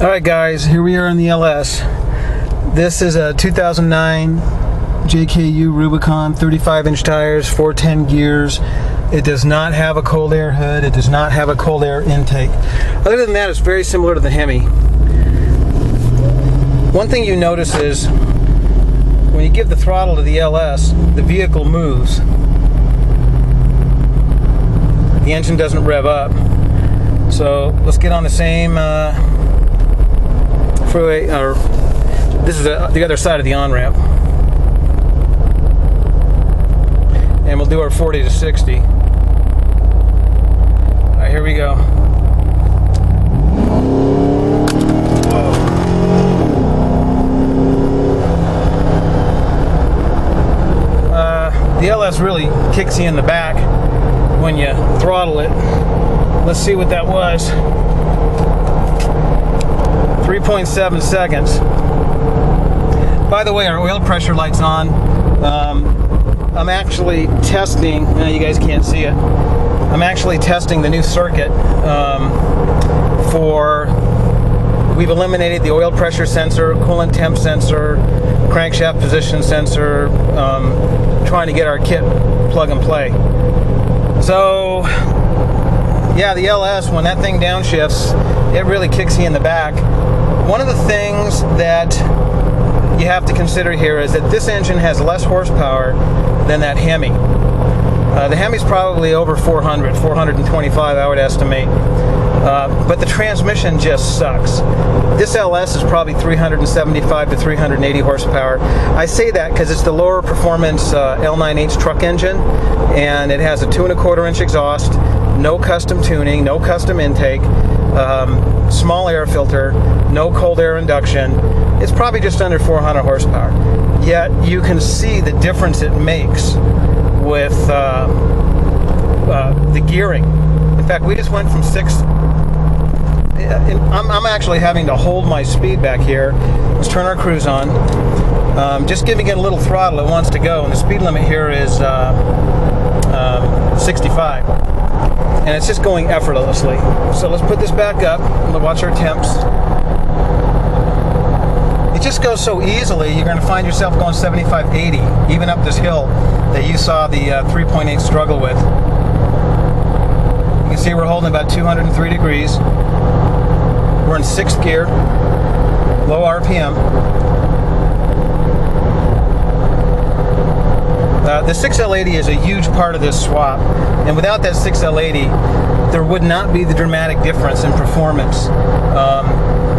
Alright guys, here we are on the LS. This is a 2009 JKU Rubicon, 35-inch tires, 410 gears. It does not have a cold air hood. It does not have a cold air intake. Other than that, it's very similar to the Hemi. One thing you notice is when you give the throttle to the LS, the vehicle moves. The engine doesn't rev up. So let's get on the same freeway, or this is the other side of the on-ramp. And we'll do our 40 to 60. Alright, here we go. The LS really kicks you in the back when you throttle it. Let's see what that was. 3.7 seconds. By the way, our oil pressure light's on. I'm actually testing, you guys can't see it. I'm actually testing the new circuit we've eliminated the oil pressure sensor, coolant temp sensor, crankshaft position sensor, trying to get our kit plug and play. So, yeah, the LS, when that thing downshifts, it really kicks you in the back. One of the things that you have to consider here is that this engine has less horsepower than that Hemi. The Hemi's probably over 425, I would estimate. But the transmission just sucks. This LS is probably 375 to 380 horsepower. I say that because it's the lower performance L9H truck engine, and it has a 2¼ inch exhaust, no custom tuning, no custom intake, small air filter, no cold air induction. It's probably just under 400 horsepower. Yet you can see the difference it makes with the gearing. In fact, we just went from 6. I'm actually having to hold my speed back here. Let's turn our cruise on. Just giving it a little throttle, it wants to go, and the speed limit here is 65. And it's just going effortlessly. So let's put this back up and watch our temps. It just goes so easily, you're going to find yourself going 75, 80, even up this hill that you saw the 3.8 struggle with. You can see we're holding about 203 degrees. We're in 6th gear, low RPM. The 6L80 is a huge part of this swap, and without that 6L80, there would not be the dramatic difference in performance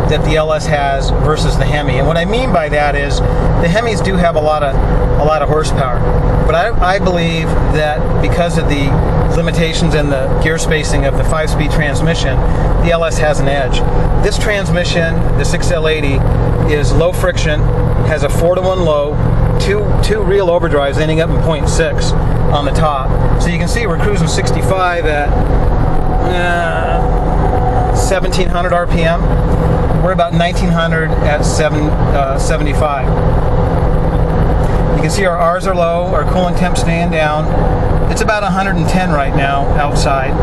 that the LS has versus the Hemi. And what I mean by that is the Hemis do have a lot of horsepower, but I believe that because of the limitations in the gear spacing of the 5-speed transmission, the LS has an edge. This transmission, the 6L80, is low friction, has a 4-to-1 low, two real overdrives ending up in 0.6 on the top. So you can see we're cruising 65 at 1700 RPM. We're about 1900 at 75. You can see our R's are low, our coolant temp staying down. It's about 110 right now outside.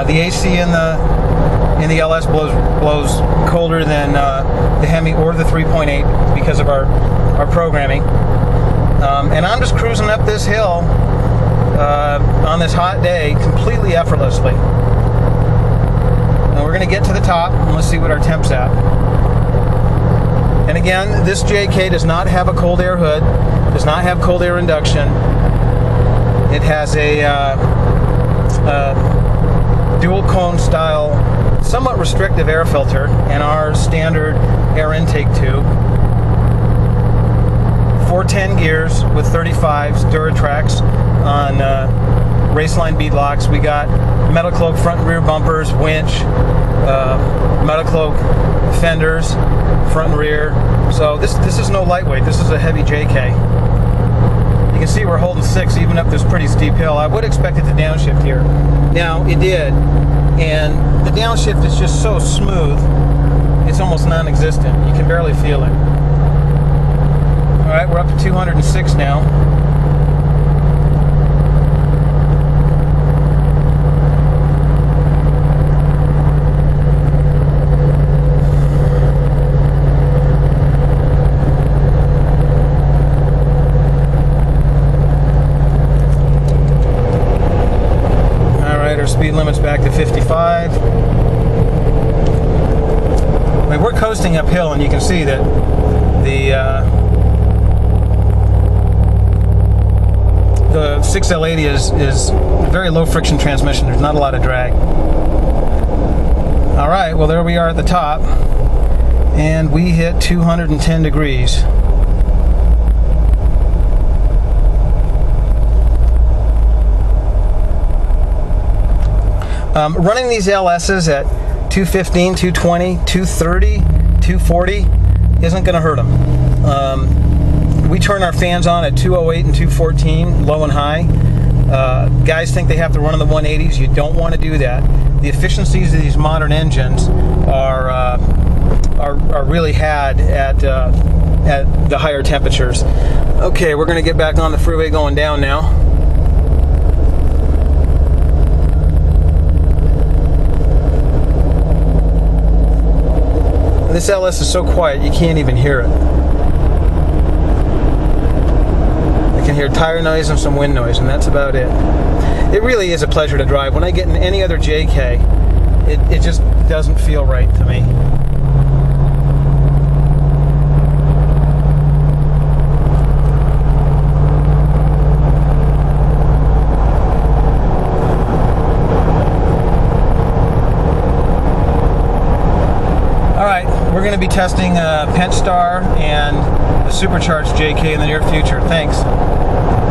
The AC in the LS blows colder than the Hemi or the 3.8 because of our programming. And I'm just cruising up this hill on this hot day completely effortlessly. And we're going to get to the top and let's see what our temp's at. And again, this JK does not have a cold air hood, does not have cold air induction. It has a dual cone style, somewhat restrictive air filter and our standard air intake tube. 410 gears with 35s Duratrax on Raceline beadlocks. We got metal cloak front and rear bumpers, winch, metal cloak fenders, front and rear. So this is no lightweight. This is a heavy JK. You can see we're holding 6 even up this pretty steep hill. I would expect it to downshift here. Now it did, and the downshift is just so smooth. It's almost non-existent. You can barely feel it. All right, we're up to 206 now. 55. I mean, we're coasting uphill, and you can see that the 6L80 is a very low friction transmission. There's not a lot of drag. All right, well, there we are at the top, and we hit 210 degrees. Running these LSs at 215, 220, 230, 240 isn't going to hurt them. We turn our fans on at 208 and 214, low and high. Guys think they have to run in the 180s. You don't want to do that. The efficiencies of these modern engines are really had at the higher temperatures. Okay, we're going to get back on the freeway going down now. This LS is so quiet you can't even hear it. I can hear tire noise and some wind noise, and that's about it. It really is a pleasure to drive. When I get in any other JK, it just doesn't feel right to me. We're going to be testing Pentastar and the supercharged JK in the near future. Thanks.